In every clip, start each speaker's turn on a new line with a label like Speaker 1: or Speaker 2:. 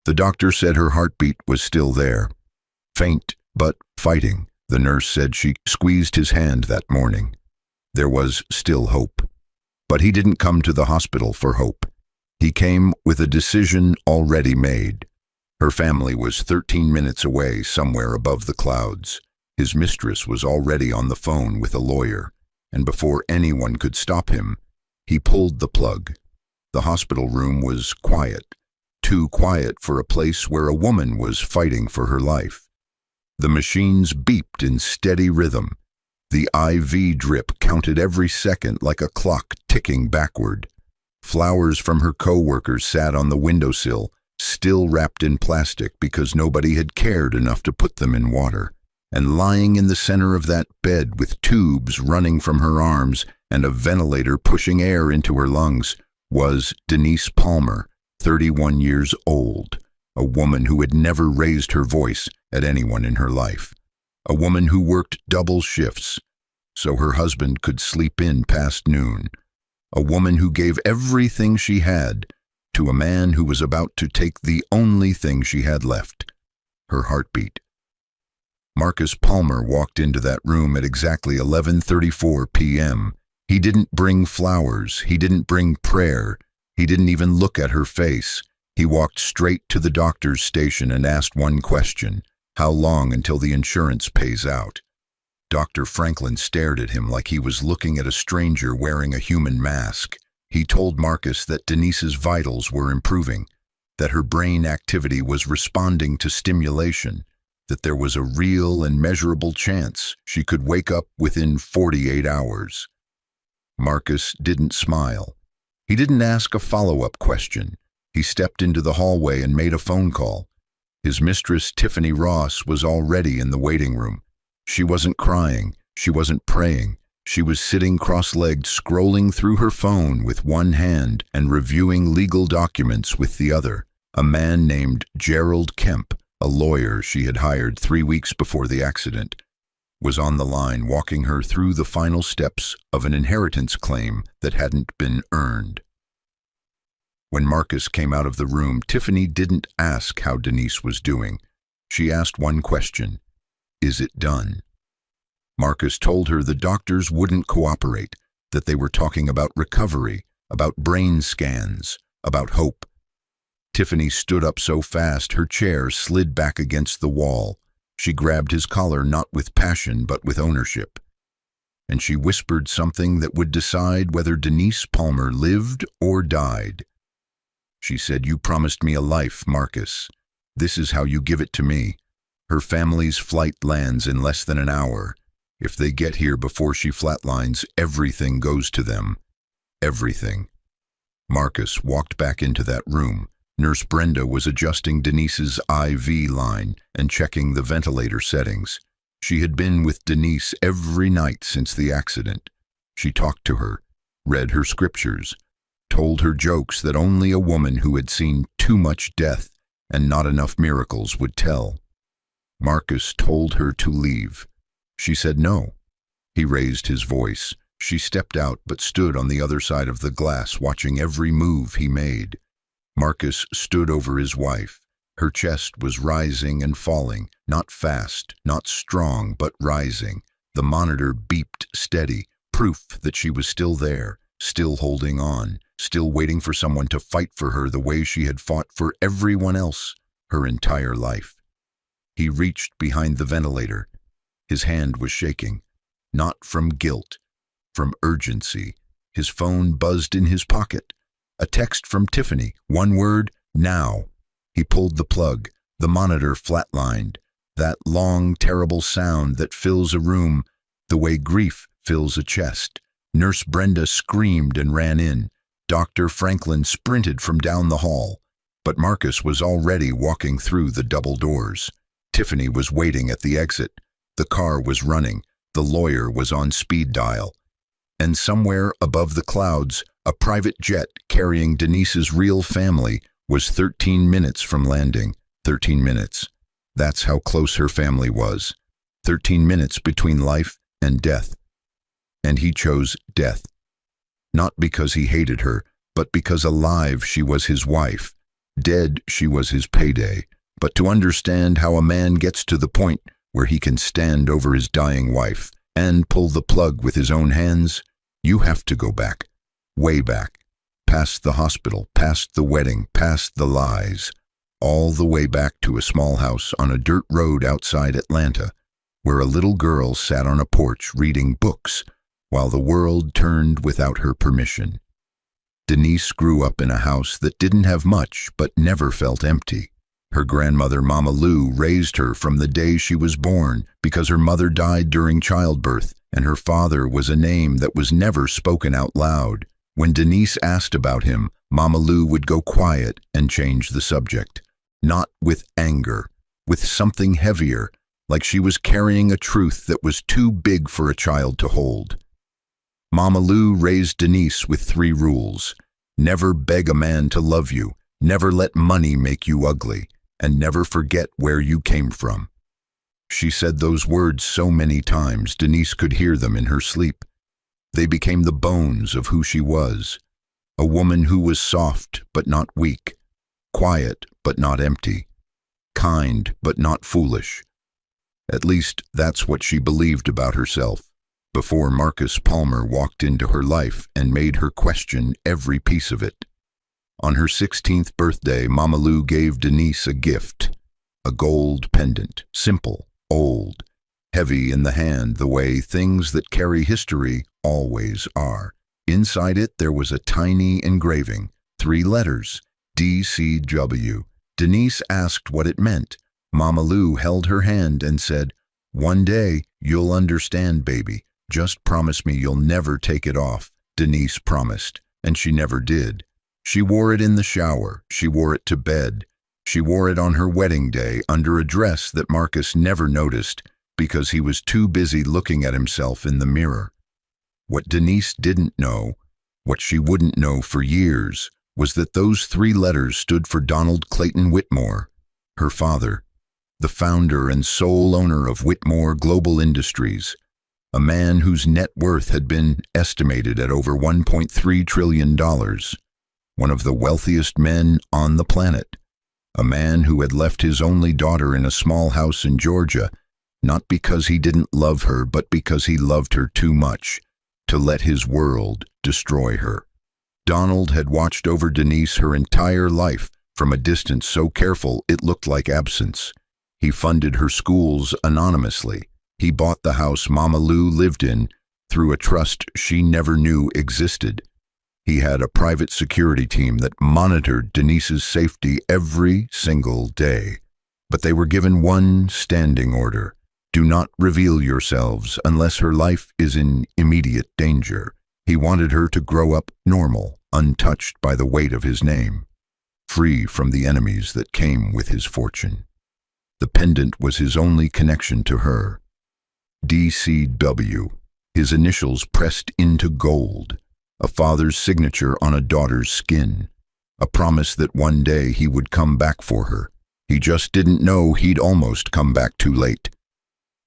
Speaker 1: The doctor said her heartbeat was still there. Faint, but fighting, the nurse said. She squeezed his hand that morning. There was still hope. But he didn't come to the hospital for hope. He came with a decision already made. Her family was 13 minutes away, somewhere above the clouds. His mistress was already on the phone with a lawyer, and before anyone could stop him, he pulled the plug. The hospital room was quiet, too quiet for a place where a woman was fighting for her life. The machines beeped in steady rhythm. The IV drip counted every second like a clock ticking backward. Flowers from her co-workers sat on the windowsill, still wrapped in plastic because nobody had cared enough to put them in water. And lying in the center of that bed with tubes running from her arms and a ventilator pushing air into her lungs was Denise Palmer, 31 years old, a woman who had never raised her voice at anyone in her life. A woman who worked double shifts so her husband could sleep in past noon. A woman who gave everything she had to a man who was about to take the only thing she had left, her heartbeat. Marcus Palmer walked into that room at exactly 11:34 p.m. He didn't bring flowers, he didn't bring prayer, he didn't even look at her face. He walked straight to the doctor's station and asked one question: how long until the insurance pays out? Dr. Franklin stared at him like he was looking at a stranger wearing a human mask. He told Marcus that Denise's vitals were improving, that her brain activity was responding to stimulation, that there was a real and measurable chance she could wake up within 48 hours. Marcus didn't smile. He didn't ask a follow-up question. He stepped into the hallway and made a phone call. His mistress, Tiffany Ross, was already in the waiting room. She wasn't crying. She wasn't praying. She was sitting cross-legged, scrolling through her phone with one hand and reviewing legal documents with the other. A man named Gerald Kemp, a lawyer she had hired 3 weeks before the accident, was on the line walking her through the final steps of an inheritance claim that hadn't been earned. When Marcus came out of the room, Tiffany didn't ask how Denise was doing. She asked one question: is it done? Marcus told her the doctors wouldn't cooperate, that they were talking about recovery, about brain scans, about hope. Tiffany stood up so fast her chair slid back against the wall. She grabbed his collar not with passion but with ownership. And she whispered something that would decide whether Denise Palmer lived or died. She said, "You promised me a life, Marcus. This is how you give it to me. Her family's flight lands in less than an hour. If they get here before she flatlines, everything goes to them. Everything." Marcus walked back into that room. Nurse Brenda was adjusting Denise's IV line and checking the ventilator settings. She had been with Denise every night since the accident. She talked to her, read her scriptures, told her jokes that only a woman who had seen too much death and not enough miracles would tell. Marcus told her to leave. She said no. He raised his voice. She stepped out but stood on the other side of the glass watching every move he made. Marcus stood over his wife. Her chest was rising and falling, not fast, not strong, but rising. The monitor beeped steady, proof that she was still there, still holding on, still waiting for someone to fight for her the way she had fought for everyone else her entire life. He reached behind the ventilator. His hand was shaking, not from guilt, from urgency. His phone buzzed in his pocket. A text from Tiffany, one word: now. He pulled the plug. The monitor flatlined. That long, terrible sound that fills a room the way grief fills a chest. Nurse Brenda screamed and ran in. Dr. Franklin sprinted from down the hall. But Marcus was already walking through the double doors. Tiffany was waiting at the exit. The car was running. The lawyer was on speed dial. And somewhere above the clouds, a private jet carrying Denise's real family was 13 minutes from landing. 13 minutes. That's how close her family was. 13 minutes between life and death. And he chose death. Not because he hated her, but because alive she was his wife. Dead, she was his payday. But to understand how a man gets to the point where he can stand over his dying wife and pull the plug with his own hands, you have to go back, way back, past the hospital, past the wedding, past the lies, all the way back to a small house on a dirt road outside Atlanta, where a little girl sat on a porch reading books while the world turned without her permission. Denise grew up in a house that didn't have much but never felt empty. Her grandmother, Mama Lou, raised her from the day she was born because her mother died during childbirth, and her father was a name that was never spoken out loud. When Denise asked about him, Mama Lou would go quiet and change the subject. Not with anger, with something heavier, like she was carrying a truth that was too big for a child to hold. Mama Lou raised Denise with 3 rules. Never beg a man to love you, never let money make you ugly, and never forget where you came from. She said those words so many times Denise could hear them in her sleep. They became the bones of who she was, a woman who was soft but not weak, quiet but not empty, kind but not foolish. At least that's what she believed about herself, before Marcus Palmer walked into her life and made her question every piece of it. On her 16th birthday, Mama Lou gave Denise a gift, a gold pendant, simple, old, heavy in the hand the way things that carry history always are. Inside it there was a tiny engraving, 3 letters, DCW. Denise asked what it meant. Mama Lou held her hand and said, "One day you'll understand, baby. Just promise me you'll never take it off." Denise promised, and she never did. She wore it in the shower, she wore it to bed. She wore it on her wedding day under a dress that Marcus never noticed because he was too busy looking at himself in the mirror. What Denise didn't know, what she wouldn't know for years, was that those 3 letters stood for Donald Clayton Whitmore, her father, the founder and sole owner of Whitmore Global Industries, a man whose net worth had been estimated at over $1.3 trillion, one of the wealthiest men on the planet, a man who had left his only daughter in a small house in Georgia, not because he didn't love her, but because he loved her too much to let his world destroy her. Donald had watched over Denise her entire life from a distance so careful it looked like absence. He funded her schools anonymously. He bought the house Mama Lou lived in through a trust she never knew existed. He had a private security team that monitored Denise's safety every single day. But they were given one standing order: do not reveal yourselves unless her life is in immediate danger. He wanted her to grow up normal, untouched by the weight of his name, free from the enemies that came with his fortune. The pendant was his only connection to her. DCW, his initials pressed into gold, a father's signature on a daughter's skin, a promise that one day he would come back for her. He just didn't know he'd almost come back too late.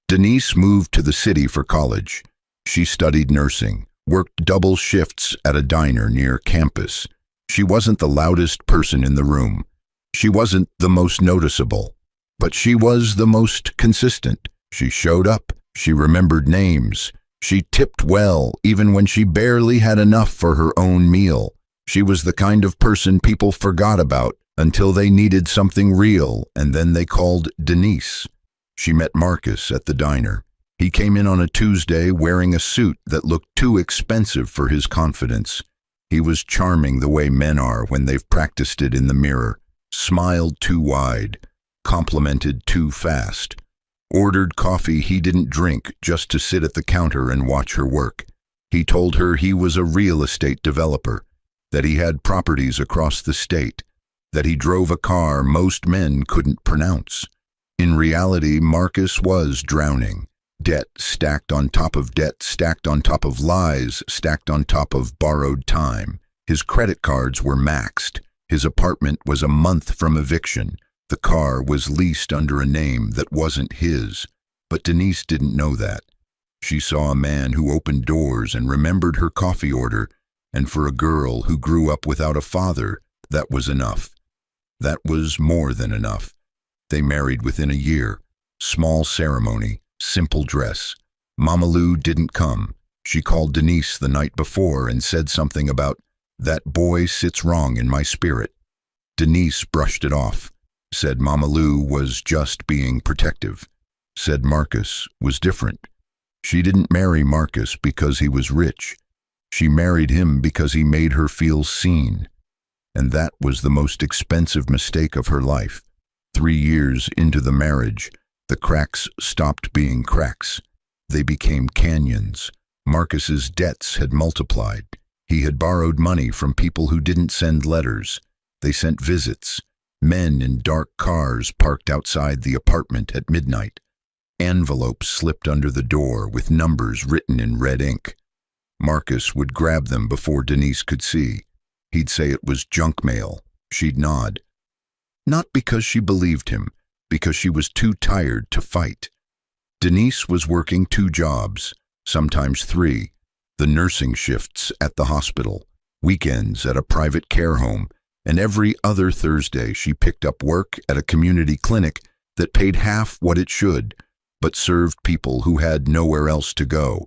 Speaker 1: Denise moved to the city for college. She studied nursing, worked double shifts at a diner near campus. She wasn't the loudest person in the room. She wasn't the most noticeable, but she was the most consistent. She showed up. She remembered names. She tipped well, even when she barely had enough for her own meal. She was the kind of person people forgot about until they needed something real, and then they called Denise. She met Marcus at the diner. He came in on a Tuesday wearing a suit that looked too expensive for his confidence. He was charming the way men are when they've practiced it in the mirror, smiled too wide, complimented too fast, ordered coffee he didn't drink just to sit at the counter and watch her work. He told her he was a real estate developer, that he had properties across the state, that he drove a car most men couldn't pronounce. In reality, Marcus was drowning. Debt stacked on top of debt, stacked on top of lies, stacked on top of borrowed time. His credit cards were maxed. His apartment was a month from eviction. The car was leased under a name that wasn't his. But Denise didn't know that. She saw a man who opened doors and remembered her coffee order, and for a girl who grew up without a father, that was enough. That was more than enough. They married within a year. Small ceremony, simple dress. Mama Lou didn't come. She called Denise the night before and said something about, "That boy sits wrong in my spirit." Denise brushed it off, said Mama Lou was just being protective, said Marcus was different. She didn't marry Marcus because he was rich. She married him because he made her feel seen. And that was the most expensive mistake of her life. 3 years into the marriage, the cracks stopped being cracks. They became canyons. Marcus's debts had multiplied. He had borrowed money from people who didn't send letters. They sent visits. Men in dark cars parked outside the apartment at midnight. Envelopes slipped under the door with numbers written in red ink. Marcus would grab them before Denise could see. He'd say it was junk mail. She'd nod. Not because she believed him, because she was too tired to fight. Denise was working 2 jobs, sometimes 3, the nursing shifts at the hospital, weekends at a private care home, and every other Thursday she picked up work at a community clinic that paid half what it should, but served people who had nowhere else to go.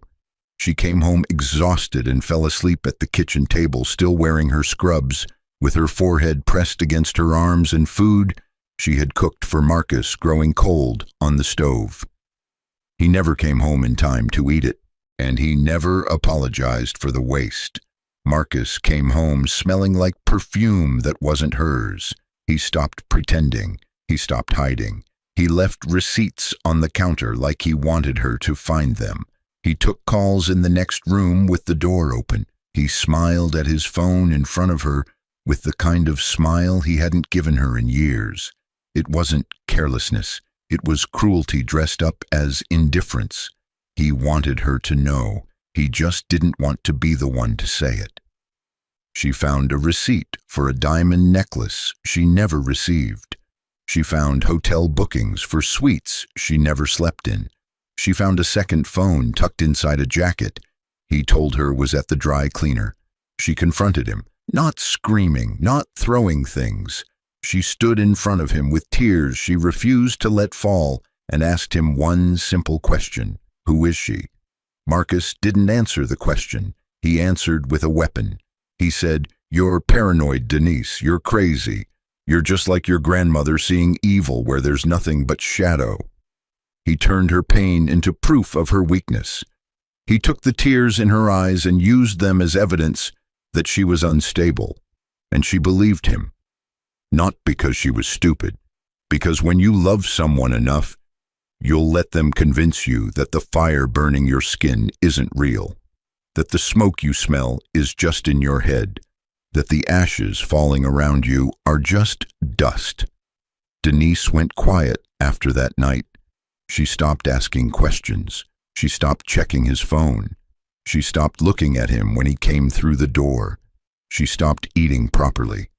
Speaker 1: She came home exhausted and fell asleep at the kitchen table, still wearing her scrubs, with her forehead pressed against her arms, and food she had cooked for Marcus growing cold on the stove. He never came home in time to eat it, and he never apologized for the waste. Marcus came home smelling like perfume that wasn't hers. He stopped pretending. He stopped hiding. He left receipts on the counter like he wanted her to find them. He took calls in the next room with the door open. He smiled at his phone in front of her with the kind of smile he hadn't given her in years. It wasn't carelessness. It was cruelty dressed up as indifference. He wanted her to know. He just didn't want to be the one to say it. She found a receipt for a diamond necklace she never received. She found hotel bookings for suites she never slept in. She found a second phone tucked inside a jacket he told her was at the dry cleaner. She confronted him, not screaming, not throwing things. She stood in front of him with tears she refused to let fall and asked him one simple question: who is she? Marcus didn't answer the question. He answered with a weapon. He said, "You're paranoid, Denise. You're crazy. You're just like your grandmother, seeing evil where there's nothing but shadow." He turned her pain into proof of her weakness. He took the tears in her eyes and used them as evidence that she was unstable. And she believed him. Not because she was stupid, because when you love someone enough, you'll let them convince you that the fire burning your skin isn't real, that the smoke you smell is just in your head, that the ashes falling around you are just dust. Denise went quiet after that night. She stopped asking questions. She stopped checking his phone. She stopped looking at him when he came through the door. She stopped eating properly.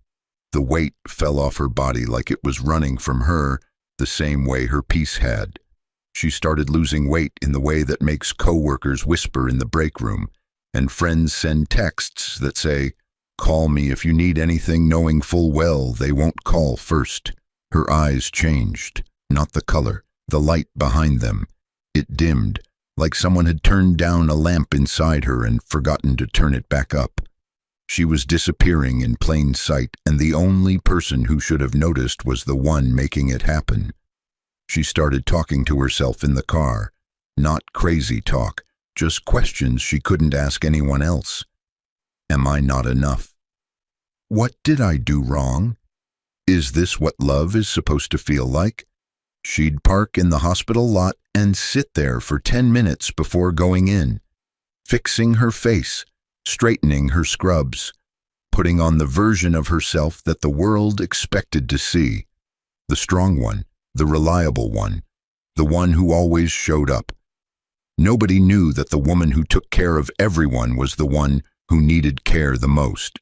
Speaker 1: The weight fell off her body like it was running from her the same way her peace had. She started losing weight in the way that makes coworkers whisper in the break room, and friends send texts that say, "Call me if you need anything," knowing full well they won't call first. Her eyes changed, not the color, the light behind them. It dimmed, like someone had turned down a lamp inside her and forgotten to turn it back up. She was disappearing in plain sight, and the only person who should have noticed was the one making it happen. She started talking to herself in the car. Not crazy talk, just questions she couldn't ask anyone else. Am I not enough? What did I do wrong? Is this what love is supposed to feel like? She'd park in the hospital lot and sit there for 10 minutes before going in, fixing her face, straightening her scrubs, putting on the version of herself that the world expected to see. The strong one, the reliable one, the one who always showed up. Nobody knew that the woman who took care of everyone was the one who needed care the most.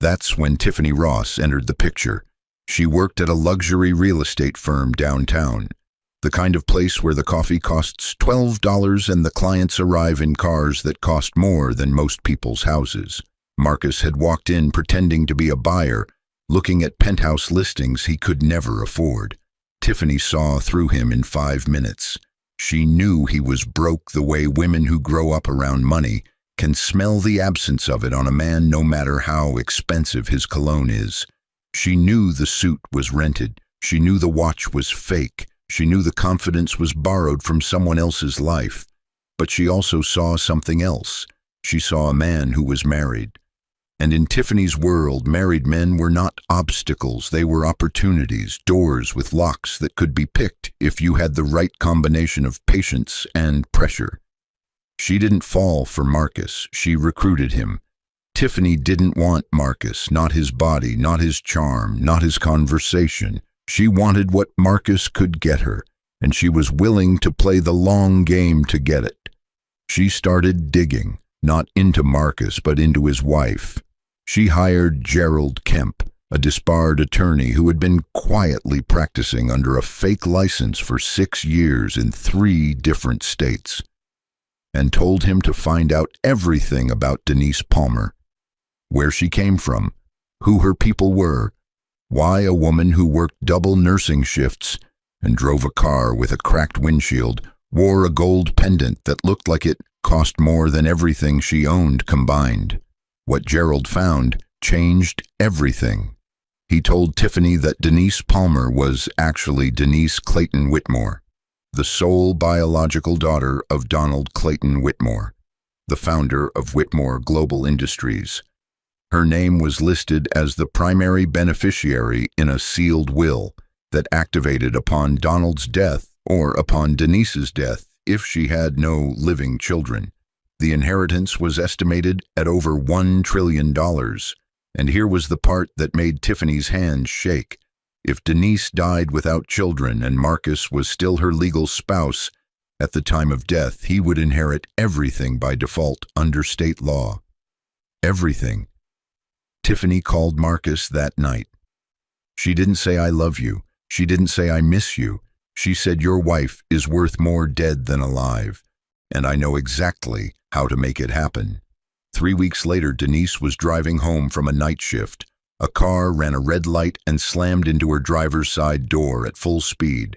Speaker 1: That's when Tiffany Ross entered the picture. She worked at a luxury real estate firm downtown, the kind of place where the coffee costs $12 and the clients arrive in cars that cost more than most people's houses. Marcus had walked in pretending to be a buyer, looking at penthouse listings he could never afford. Tiffany saw through him in 5 minutes. She knew he was broke the way women who grow up around money can smell the absence of it on a man no matter how expensive his cologne is. She knew the suit was rented. She knew the watch was fake. She knew the confidence was borrowed from someone else's life. But she also saw something else. She saw a man who was married. And in Tiffany's world, married men were not obstacles. They were opportunities, doors with locks that could be picked if you had the right combination of patience and pressure. She didn't fall for Marcus. She recruited him. Tiffany didn't want Marcus, not his body, not his charm, not his conversation. She wanted what Marcus could get her, and she was willing to play the long game to get it. She started digging, not into Marcus, but into his wife. She hired Gerald Kemp, a disbarred attorney who had been quietly practicing under a fake license for 6 years in 3 different states, and told him to find out everything about Denise Palmer, where she came from, who her people were, why a woman who worked double nursing shifts and drove a car with a cracked windshield wore a gold pendant that looked like it cost more than everything she owned combined. What Gerald found changed everything. He told Tiffany that Denise Palmer was actually Denise Clayton Whitmore, the sole biological daughter of Donald Clayton Whitmore, the founder of Whitmore Global Industries. Her name was listed as the primary beneficiary in a sealed will that activated upon Donald's death or upon Denise's death if she had no living children. The inheritance was estimated at over $1 trillion, and here was the part that made Tiffany's hands shake. If Denise died without children and Marcus was still her legal spouse at the time of death, he would inherit everything by default under state law. Everything. Tiffany called Marcus that night. She didn't say, "I love you." She didn't say, "I miss you." She said, "Your wife is worth more dead than alive, and I know exactly how to make it happen." 3 weeks later, Denise was driving home from a night shift. A car ran a red light and slammed into her driver's side door at full speed.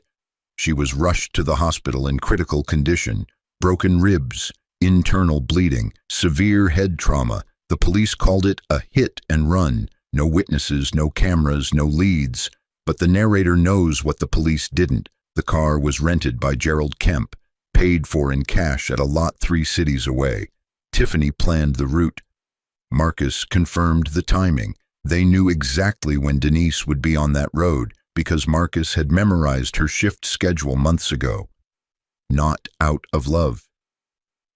Speaker 1: She was rushed to the hospital in critical condition, broken ribs, internal bleeding, severe head trauma. The police called it a hit and run. No witnesses, no cameras, no leads. But the narrator knows what the police didn't. The car was rented by Gerald Kemp, paid for in cash at a lot 3 cities away. Tiffany planned the route. Marcus confirmed the timing. They knew exactly when Denise would be on that road because Marcus had memorized her shift schedule months ago. Not out of love.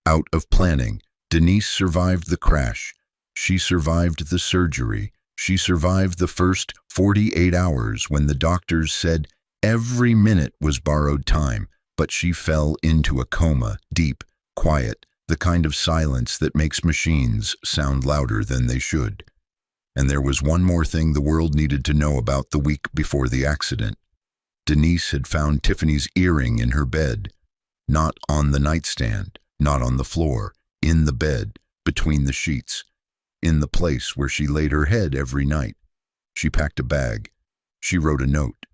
Speaker 1: Out of planning. Denise survived the crash. She survived the surgery. She survived the first 48 hours when the doctors said every minute was borrowed time, but she fell into a coma, deep, quiet, the kind of silence that makes machines sound louder than they should. And there was one more thing the world needed to know about the week before the accident. Denise had found Tiffany's earring in her bed, not on the nightstand, not on the floor, in the bed, between the sheets, in the place where she laid her head every night. She packed a bag. She wrote a note.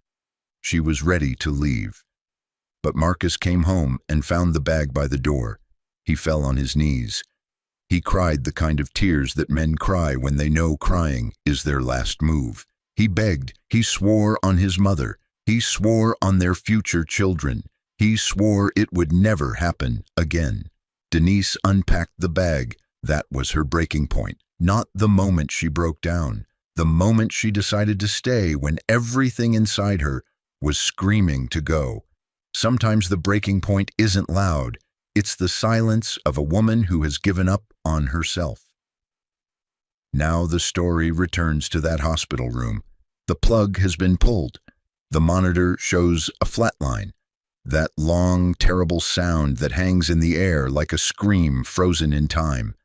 Speaker 1: She was ready to leave. But Marcus came home and found the bag by the door. He fell on his knees. He cried the kind of tears that men cry when they know crying is their last move. He begged. He swore on his mother. He swore on their future children. He swore it would never happen again. Denise unpacked the bag. That was her breaking point. Not the moment she broke down. The moment she decided to stay when everything inside her was screaming to go. Sometimes the breaking point isn't loud. It's the silence of a woman who has given up on herself. Now the story returns to that hospital room. The plug has been pulled. The monitor shows a flat line. That long, terrible sound that hangs in the air like a scream frozen in time.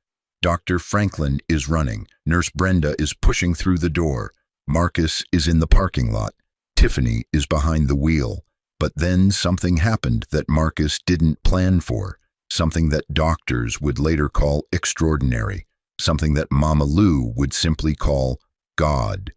Speaker 1: Dr. Franklin is running. Nurse Brenda is pushing through the door. Marcus is in the parking lot. Tiffany is behind the wheel. But then something happened that Marcus didn't plan for. Something that doctors would later call extraordinary. Something that Mama Lou would simply call God.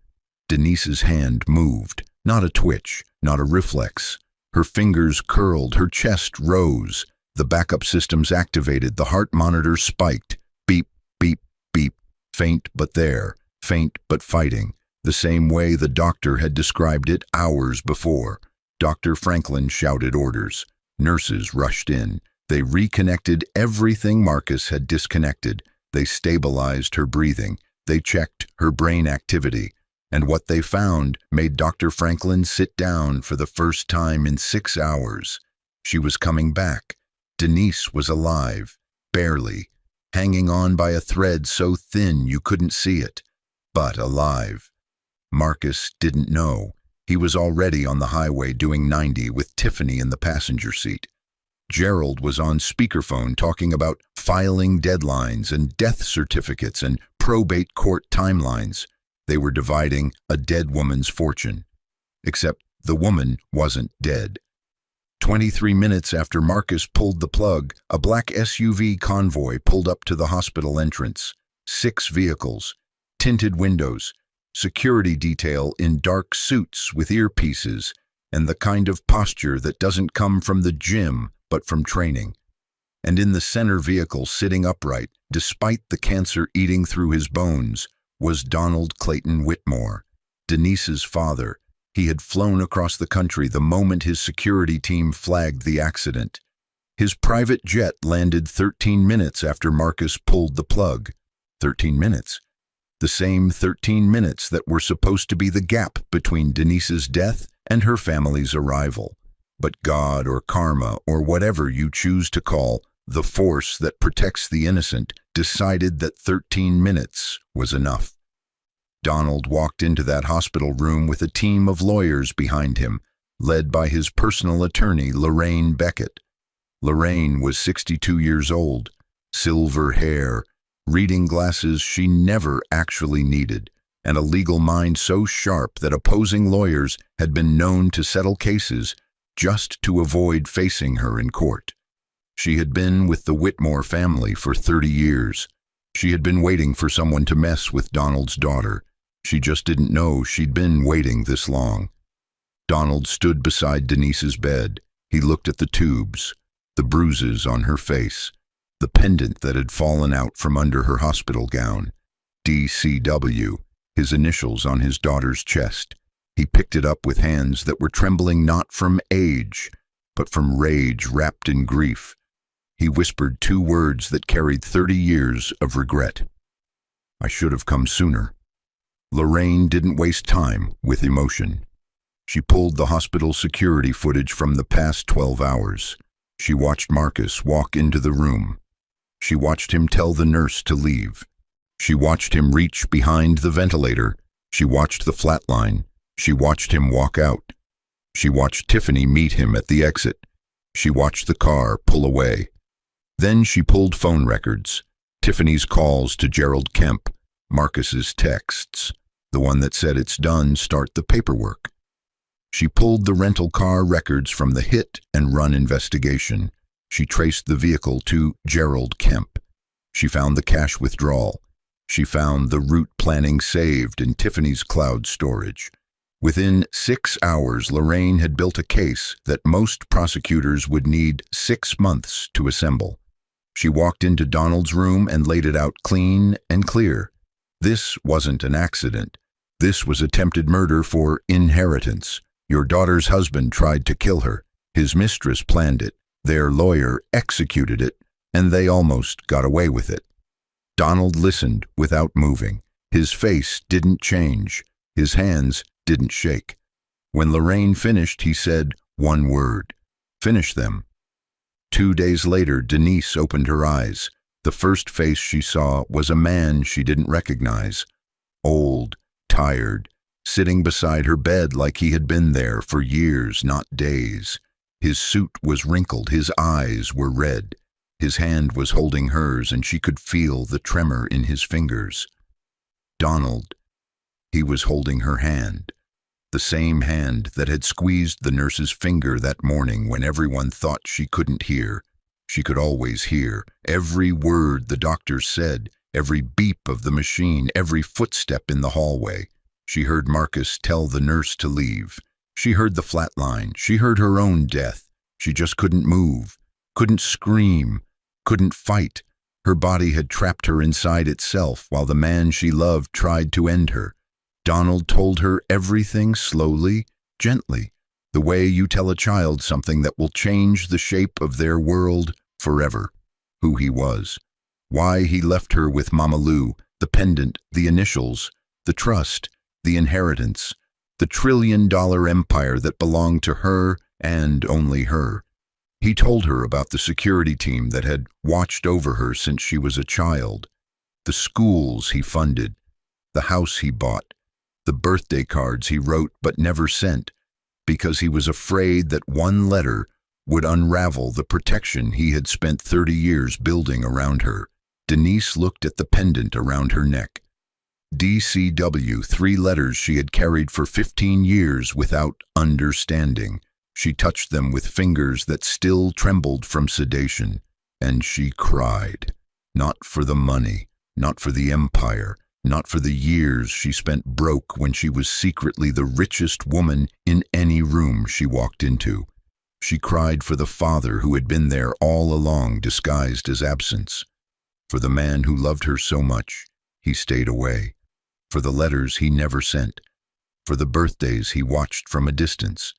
Speaker 1: Denise's hand moved, not a twitch, not a reflex. Her fingers curled, her chest rose. The backup systems activated, the heart monitor spiked. Beep, beep, beep. Faint but there, faint but fighting. The same way the doctor had described it hours before. Dr. Franklin shouted orders. Nurses rushed in. They reconnected everything Marcus had disconnected. They stabilized her breathing. They checked her brain activity. And what they found made Dr. Franklin sit down for the first time in 6 hours. She was coming back. Denise was alive, barely, hanging on by a thread so thin you couldn't see it, but alive. Marcus didn't know. He was already on the highway doing 90 with Tiffany in the passenger seat. Gerald was on speakerphone talking about filing deadlines and death certificates and probate court timelines. They were dividing a dead woman's fortune. Except the woman wasn't dead. 23 minutes after Marcus pulled the plug, a black SUV convoy pulled up to the hospital entrance. 6 vehicles, tinted windows, security detail in dark suits with earpieces, and the kind of posture that doesn't come from the gym but from training. And in the center vehicle, sitting upright, despite the cancer eating through his bones, was Donald Clayton Whitmore, Denise's father. He had flown across the country the moment his security team flagged the accident. His private jet landed 13 minutes after Marcus pulled the plug. 13 minutes. The same 13 minutes that were supposed to be the gap between Denise's death and her family's arrival. But God or karma or whatever you choose to call the force that protects the innocent decided that 13 minutes was enough. Donald walked into that hospital room with a team of lawyers behind him, led by his personal attorney, Lorraine Beckett. Lorraine was 62 years old, silver hair, reading glasses she never actually needed, and a legal mind so sharp that opposing lawyers had been known to settle cases just to avoid facing her in court. She had been with the Whitmore family for 30 years. She had been waiting for someone to mess with Donald's daughter. She just didn't know she'd been waiting this long. Donald stood beside Denise's bed. He looked at the tubes, the bruises on her face, the pendant that had fallen out from under her hospital gown. DCW, his initials on his daughter's chest. He picked it up with hands that were trembling not from age, but from rage wrapped in grief. He whispered 2 words that carried 30 years of regret. I should have come sooner. Lorraine didn't waste time with emotion. She pulled the hospital security footage from the past 12 hours. She watched Marcus walk into the room. She watched him tell the nurse to leave. She watched him reach behind the ventilator. She watched the flatline. She watched him walk out. She watched Tiffany meet him at the exit. She watched the car pull away. Then she pulled phone records. Tiffany's calls to Gerald Kemp, Marcus's texts, the one that said it's done, start the paperwork. She pulled the rental car records from the hit and run investigation. She traced the vehicle to Gerald Kemp. She found the cash withdrawal. She found the route planning saved in Tiffany's cloud storage. Within 6 hours, Lorraine had built a case that most prosecutors would need 6 months to assemble. She walked into Donald's room and laid it out clean and clear. This wasn't an accident. This was attempted murder for inheritance. Your daughter's husband tried to kill her. His mistress planned it. Their lawyer executed it, and they almost got away with it. Donald listened without moving. His face didn't change. His hands didn't shake. When Lorraine finished, he said 1 word. Finish them. 2 days later, Denise opened her eyes. The first face she saw was a man she didn't recognize. Old, tired, sitting beside her bed like he had been there for years, not days. His suit was wrinkled, his eyes were red. His hand was holding hers, and she could feel the tremor in his fingers. Donald. He was holding her hand. The same hand that had squeezed the nurse's finger that morning when everyone thought she couldn't hear. She could always hear every word the doctor said, every beep of the machine, every footstep in the hallway. She heard Marcus tell the nurse to leave. She heard the flatline. She heard her own death. She just couldn't move, couldn't scream, couldn't fight. Her body had trapped her inside itself while the man she loved tried to end her. Donald told her everything slowly, gently, the way you tell a child something that will change the shape of their world forever. Who he was, why he left her with Mama Lou, the pendant, the initials, the trust, the inheritance, the $1 trillion empire that belonged to her and only her. He told her about the security team that had watched over her since she was a child, the schools he funded, the house he bought, the birthday cards he wrote but never sent, because he was afraid that one letter would unravel the protection he had spent 30 years building around her. Denise looked at the pendant around her neck. DCW, 3 letters she had carried for 15 years without understanding. She touched them with fingers that still trembled from sedation, and she cried. Not for the money, not for the empire, not for the years she spent broke when she was secretly the richest woman in any room she walked into. She cried for the father who had been there all along disguised as absence. For the man who loved her so much, he stayed away. For the letters he never sent. For the birthdays he watched from a distance.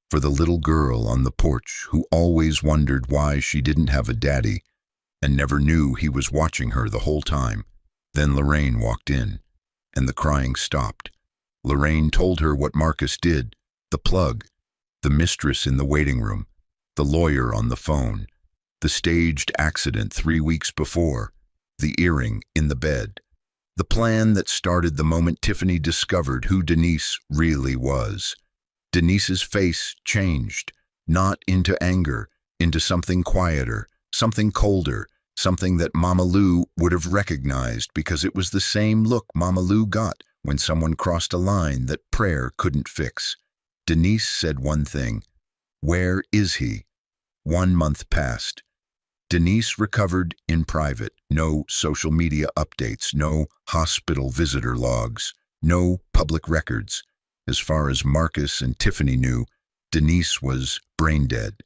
Speaker 1: For the little girl on the porch who always wondered why she didn't have a daddy and never knew he was watching her the whole time. Then Lorraine walked in, and the crying stopped. Lorraine told her what Marcus did, the plug, the mistress in the waiting room, the lawyer on the phone, the staged accident 3 weeks before, the earring in the bed, the plan that started the moment Tiffany discovered who Denise really was. Denise's face changed, not into anger, into something quieter, something colder, something that Mama Lou would have recognized because it was the same look Mama Lou got when someone crossed a line that prayer couldn't fix. Denise said one thing, "Where is he?" 1 month passed. Denise recovered in private. No social media updates, no hospital visitor logs, no public records. As far as Marcus and Tiffany knew, Denise was brain dead.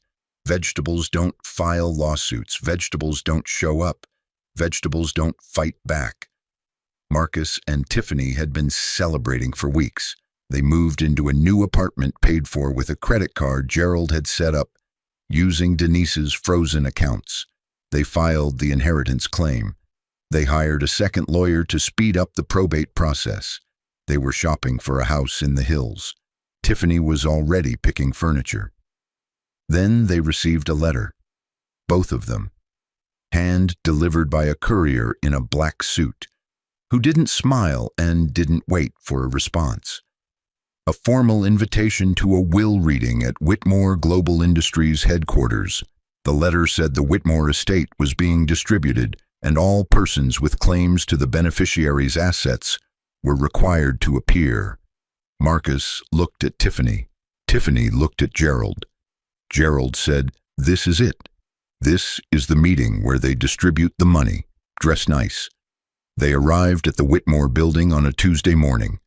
Speaker 1: Vegetables don't file lawsuits. Vegetables don't show up. Vegetables don't fight back. Marcus and Tiffany had been celebrating for weeks. They moved into a new apartment paid for with a credit card Gerald had set up using Denise's frozen accounts. They filed the inheritance claim. They hired a second lawyer to speed up the probate process. They were shopping for a house in the hills. Tiffany was already picking furniture. Then they received a letter, both of them, hand-delivered by a courier in a black suit, who didn't smile and didn't wait for a response. A formal invitation to a will reading at Whitmore Global Industries headquarters. The letter said the Whitmore estate was being distributed and all persons with claims to the beneficiary's assets were required to appear. Marcus looked at Tiffany. Tiffany looked at Gerald. Gerald said, "This is it. This is the meeting where they distribute the money. Dress nice." They arrived at the Whitmore building on a Tuesday morning.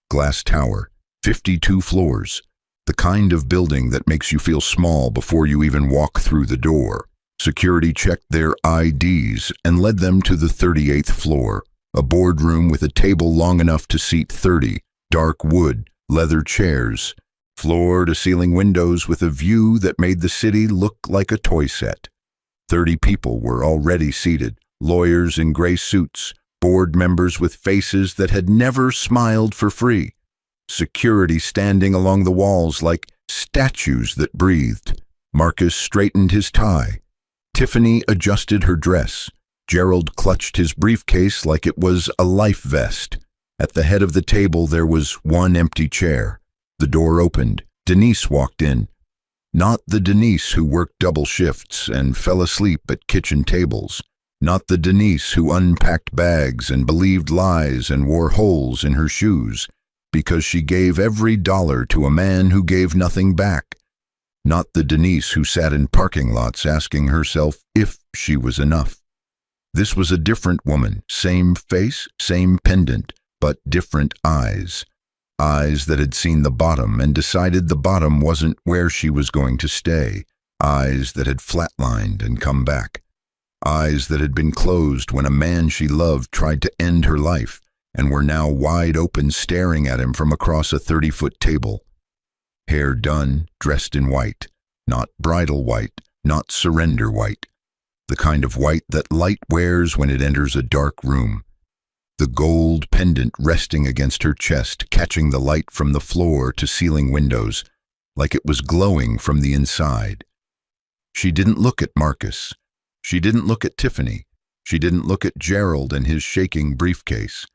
Speaker 1: Glass tower, 52 floors, the kind of building that makes you feel small before you even walk through the door. Security checked their IDs and led them to the 38th floor, a boardroom with a table long enough to seat 30, dark wood, leather chairs, floor-to-ceiling windows with a view that made the city look like a toy set. 30 people were already seated, lawyers in gray suits, board members with faces that had never smiled for free, security standing along the walls like statues that breathed. Marcus straightened his tie. Tiffany adjusted her dress. Gerald clutched his briefcase like it was a life vest. At the head of the table there was one empty chair. The door opened. Denise walked in. Not the Denise who worked double shifts and fell asleep at kitchen tables. Not the Denise who unpacked bags and believed lies and wore holes in her shoes because she gave every dollar to a man who gave nothing back. Not the Denise who sat in parking lots asking herself if she was enough. This was a different woman, same face, same pendant, but different eyes. Eyes that had seen the bottom and decided the bottom wasn't where she was going to stay. Eyes that had flatlined and come back. Eyes that had been closed when a man she loved tried to end her life and were now wide open, staring at him from across a 30-foot table. Hair done, dressed in white. Not bridal white, not surrender white. The kind of white that light wears when it enters a dark room. The gold pendant resting against her chest, catching the light from the floor to ceiling windows, like it was glowing from the inside. She didn't look at Marcus. She didn't look at Tiffany. She didn't look at Gerald and his shaking briefcase.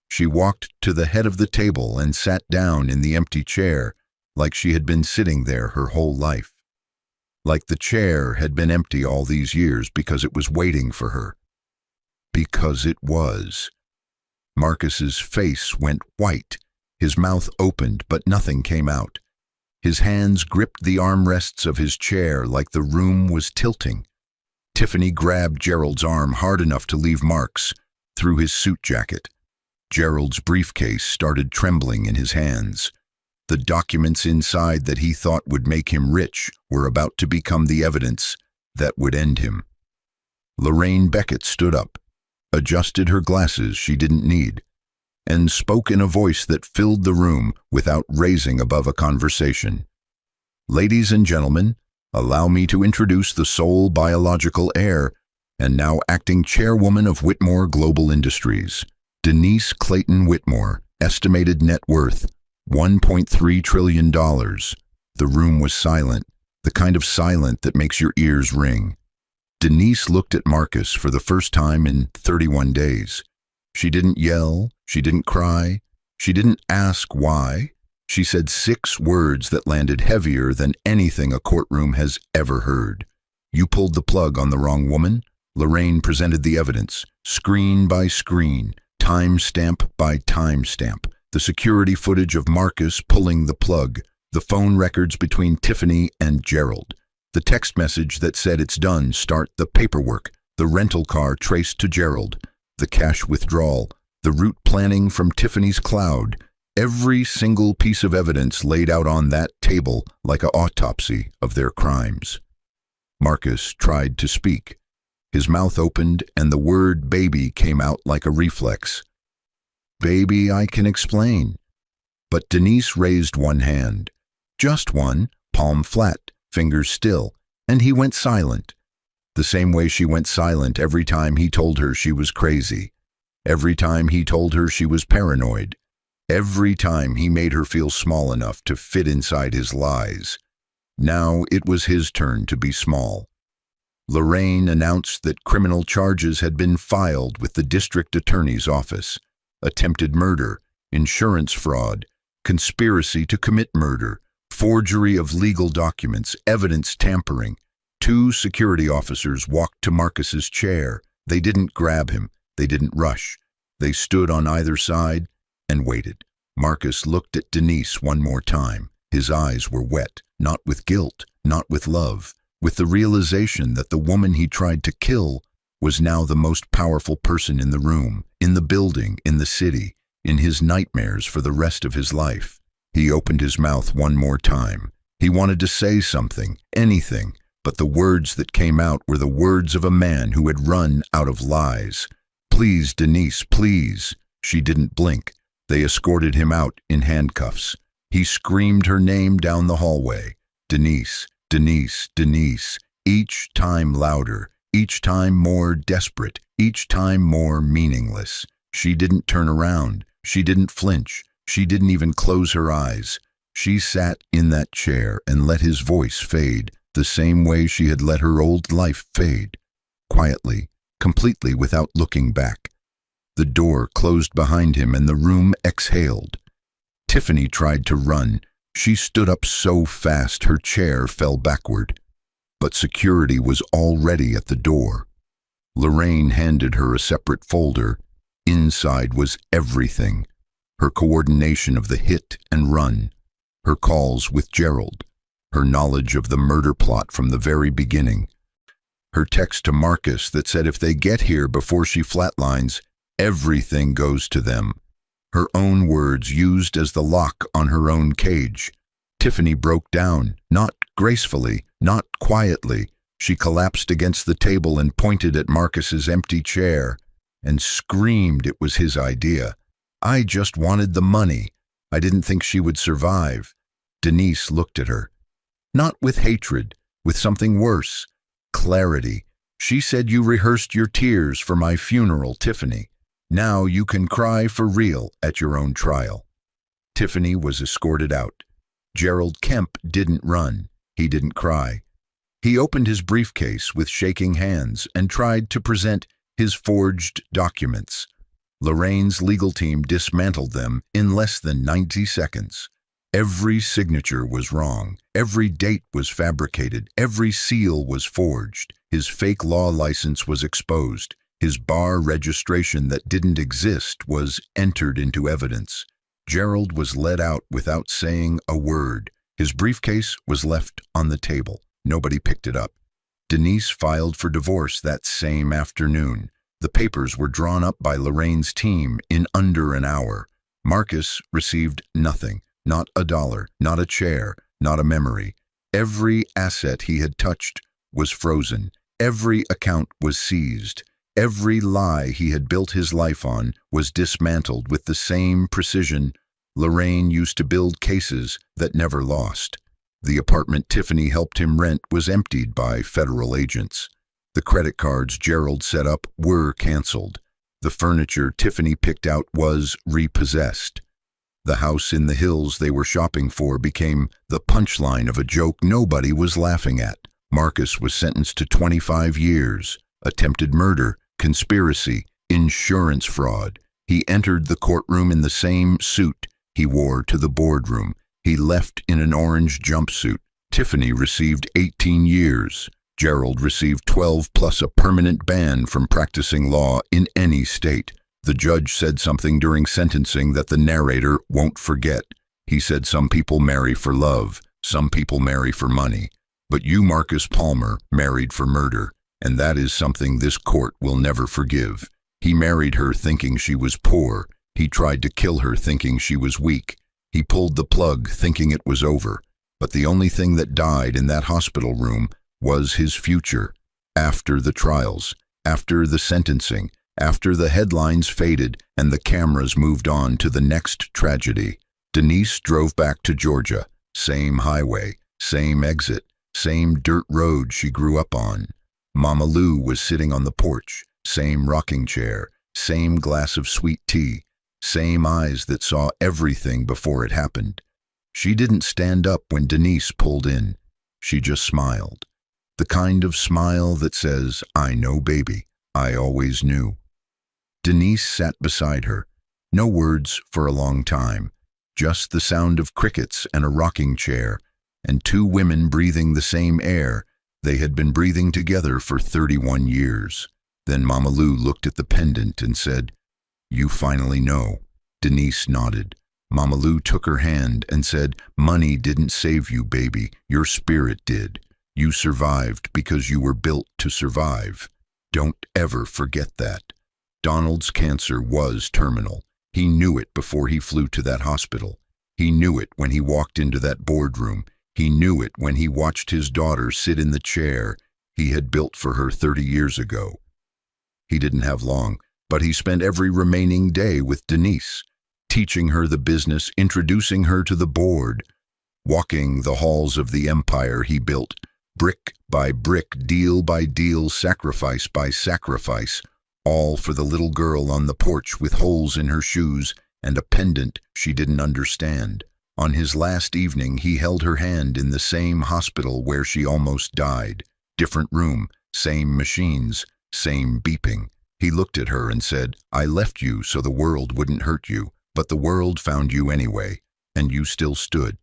Speaker 1: She walked to the head of the table and sat down in the empty chair, like she had been sitting there her whole life. Like the chair had been empty all these years because it was waiting for her. Because it was. Marcus's face went white. His mouth opened, but nothing came out. His hands gripped the armrests of his chair like the room was tilting. Tiffany grabbed Gerald's arm hard enough to leave marks through his suit jacket. Gerald's briefcase started trembling in his hands. The documents inside that he thought would make him rich were about to become the evidence that would end him. Lorraine Beckett stood up, adjusted her glasses she didn't need, and spoke in a voice that filled the room without raising above a conversation. "Ladies and gentlemen, allow me to introduce the sole biological heir and now acting chairwoman of Whitmore Global Industries, Denise Clayton Whitmore, estimated net worth $1.3 trillion. The room was silent, the kind of silent that makes your ears ring. Denise looked at Marcus for the first time in 31 days. She didn't yell, she didn't cry, she didn't ask why. She said 6 words that landed heavier than anything a courtroom has ever heard. "You pulled the plug on the wrong woman." Lorraine presented the evidence, screen by screen, timestamp by timestamp. The security footage of Marcus pulling the plug, the phone records between Tiffany and Gerald, the text message that said "it's done, start the paperwork," the rental car traced to Gerald, the cash withdrawal, the route planning from Tiffany's cloud, every single piece of evidence laid out on that table like an autopsy of their crimes. Marcus tried to speak. His mouth opened and the word baby came out like a reflex. "Baby, I can explain." But Denise raised one hand. Just one, palm flat, fingers still, and he went silent. The same way she went silent every time he told her she was crazy. Every time he told her she was paranoid. Every time he made her feel small enough to fit inside his lies. Now it was his turn to be small. Lorraine announced that criminal charges had been filed with the district attorney's office. Attempted murder, insurance fraud, conspiracy to commit murder, forgery of legal documents, evidence tampering. 2 security officers walked to Marcus's chair. They didn't grab him. They didn't rush. They stood on either side and waited. Marcus looked at Denise one more time. His eyes were wet, not with guilt, not with love, with the realization that the woman he tried to kill was now the most powerful person in the room, in the building, in the city, in his nightmares for the rest of his life. He opened his mouth one more time. He wanted to say something, anything, but the words that came out were the words of a man who had run out of lies. "Please, Denise, please." She didn't blink. They escorted him out in handcuffs. He screamed her name down the hallway. Denise, Denise, Denise, each time louder, each time more desperate, each time more meaningless. She didn't turn around. She didn't flinch. She didn't even close her eyes. She sat in that chair and let his voice fade, the same way she had let her old life fade. Quietly, completely without looking back. The door closed behind him and the room exhaled. Tiffany tried to run. She stood up so fast her chair fell backward. But security was already at the door. Lorraine handed her a separate folder. Inside was everything. Her coordination of the hit and run. Her calls with Gerald. Her knowledge of the murder plot from the very beginning. Her text to Marcus that said if they get here before she flatlines, everything goes to them. Her own words used as the lock on her own cage. Tiffany broke down, not gracefully, not quietly. She collapsed against the table and pointed at Marcus's empty chair and screamed it was his idea. I just wanted the money. I didn't think she would survive. Denise looked at her. Not with hatred, with something worse. Clarity. She said you rehearsed your tears for my funeral, Tiffany. Now you can cry for real at your own trial. Tiffany was escorted out. Gerald Kemp didn't run. He didn't cry. He opened his briefcase with shaking hands and tried to present his forged documents. Lorraine's legal team dismantled them in less than 90 seconds. Every signature was wrong. Every date was fabricated. Every seal was forged. His fake law license was exposed. His bar registration that didn't exist was entered into evidence. Gerald was led out without saying a word. His briefcase was left on the table. Nobody picked it up. Denise filed for divorce that same afternoon. The papers were drawn up by Lorraine's team in under an hour. Marcus received nothing. Not a dollar, not a chair, not a memory. Every asset he had touched was frozen. Every account was seized. Every lie he had built his life on was dismantled with the same precision Lorraine used to build cases that never lost. The apartment Tiffany helped him rent was emptied by federal agents. The credit cards Gerald set up were canceled. The furniture Tiffany picked out was repossessed. The house in the hills they were shopping for became the punchline of a joke nobody was laughing at. Marcus was sentenced to 25 years, attempted murder, conspiracy, insurance fraud. He entered the courtroom in the same suit he wore to the boardroom. He left in an orange jumpsuit. Tiffany received 18 years. Gerald received 12 plus a permanent ban from practicing law in any state. The judge said something during sentencing that the narrator won't forget. He said some people marry for love, some people marry for money. But you, Marcus Palmer, married for murder, and that is something this court will never forgive. He married her thinking she was poor. He tried to kill her thinking she was weak. He pulled the plug thinking it was over. But the only thing that died in that hospital room was his future. After the trials, after the sentencing, after the headlines faded and the cameras moved on to the next tragedy, Denise drove back to Georgia. Same highway, same exit, same dirt road she grew up on. Mama Lou was sitting on the porch, same rocking chair, same glass of sweet tea, same eyes that saw everything before it happened. She didn't stand up when Denise pulled in. She just smiled. The kind of smile that says, "I know, baby. I always knew." Denise sat beside her. No words for a long time. Just the sound of crickets and a rocking chair, and two women breathing the same air they had been breathing together for 31 years. Then Mama Lou looked at the pendant and said, "You finally know." Denise nodded. Mama Lou took her hand and said, "Money didn't save you, baby. Your spirit did. You survived because you were built to survive. Don't ever forget that." Donald's cancer was terminal. He knew it before he flew to that hospital. He knew it when he walked into that boardroom. He knew it when he watched his daughter sit in the chair he had built for her 30 years ago. He didn't have long, but he spent every remaining day with Denise, teaching her the business, introducing her to the board, walking the halls of the empire he built, brick by brick, deal by deal, sacrifice by sacrifice, all for the little girl on the porch with holes in her shoes and a pendant she didn't understand. On his last evening, he held her hand in the same hospital where she almost died. Different room, same machines, same beeping. He looked at her and said, "I left you so the world wouldn't hurt you, but the world found you anyway, and you still stood.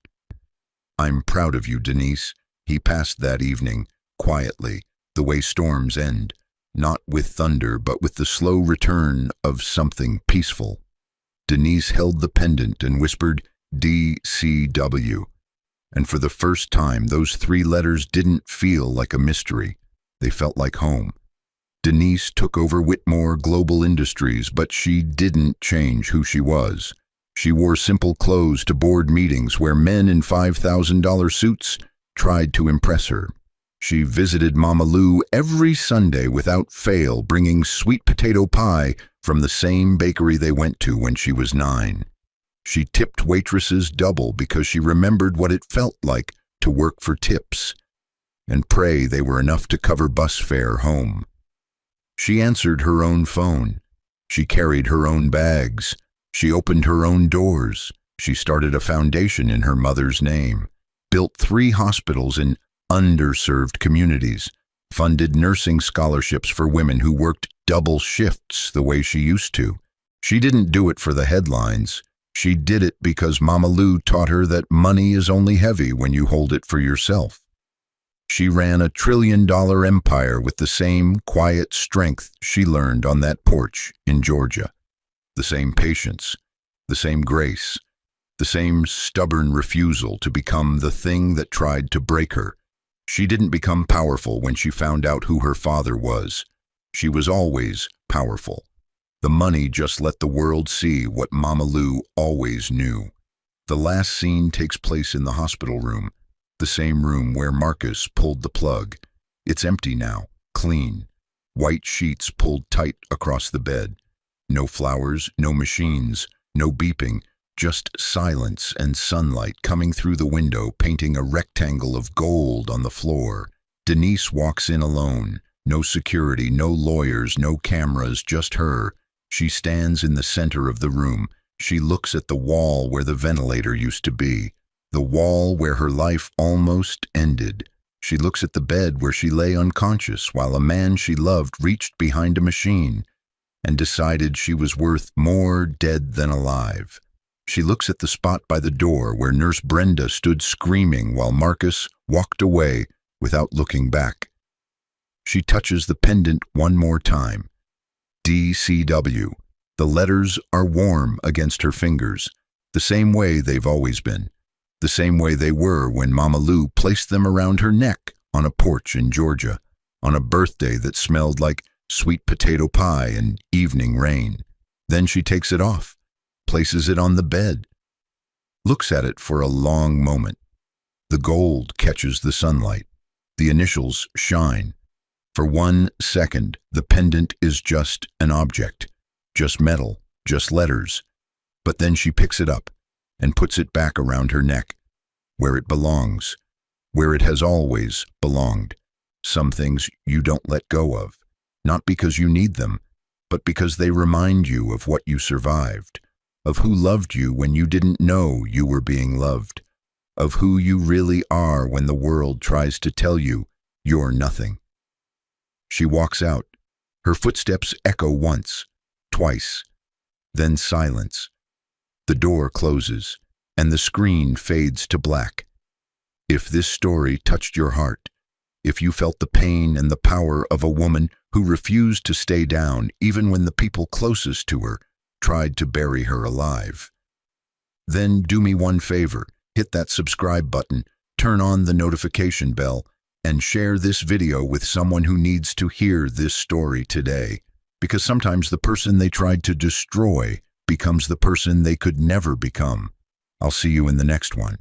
Speaker 1: I'm proud of you, Denise." He passed that evening, quietly, the way storms end, not with thunder, but with the slow return of something peaceful. Denise held the pendant and whispered, "DCW." And for the first time, those 3 letters didn't feel like a mystery. They felt like home. Denise took over Whitmore Global Industries, but she didn't change who she was. She wore simple clothes to board meetings where men in $5,000 suits tried to impress her. She visited Mama Lou every Sunday without fail, bringing sweet potato pie from the same bakery they went to when she was 9. She tipped waitresses double because she remembered what it felt like to work for tips and pray they were enough to cover bus fare home. She answered her own phone. She carried her own bags. She opened her own doors. She started a foundation in her mother's name, built 3 hospitals in underserved communities, funded nursing scholarships for women who worked double shifts the way she used to. She didn't do it for the headlines. She did it because Mama Lou taught her that money is only heavy when you hold it for yourself. She ran a $1 trillion empire with the same quiet strength she learned on that porch in Georgia. The same patience, the same grace, the same stubborn refusal to become the thing that tried to break her. She didn't become powerful when she found out who her father was. She was always powerful. The money just let the world see what Mama Lou always knew. The last scene takes place in the hospital room, the same room where Marcus pulled the plug. It's empty now, clean. White sheets pulled tight across the bed. No flowers, no machines, no beeping, just silence and sunlight coming through the window, painting a rectangle of gold on the floor. Denise walks in alone. No security, no lawyers, no cameras, just her. She stands in the center of the room. She looks at the wall where the ventilator used to be, the wall where her life almost ended. She looks at the bed where she lay unconscious while a man she loved reached behind a machine and decided she was worth more dead than alive. She looks at the spot by the door where Nurse Brenda stood screaming while Marcus walked away without looking back. She touches the pendant one more time. DCW. The letters are warm against her fingers, the same way they've always been, the same way they were when Mama Lou placed them around her neck on a porch in Georgia, on a birthday that smelled like sweet potato pie and evening rain. Then she takes it off, places it on the bed, looks at it for a long moment. The gold catches the sunlight. The initials shine. For 1 second, the pendant is just an object, just metal, just letters. But then she picks it up and puts it back around her neck, where it belongs, where it has always belonged. Some things you don't let go of, not because you need them, but because they remind you of what you survived, of who loved you when you didn't know you were being loved, of who you really are when the world tries to tell you you're nothing. She walks out. Her footsteps echo once, twice, then silence. The door closes, and the screen fades to black. If this story touched your heart, if you felt the pain and the power of a woman who refused to stay down even when the people closest to her tried to bury her alive, then do me one favor, hit that subscribe button, turn on the notification bell, and share this video with someone who needs to hear this story today. Because sometimes the person they tried to destroy becomes the person they could never become. I'll see you in the next one.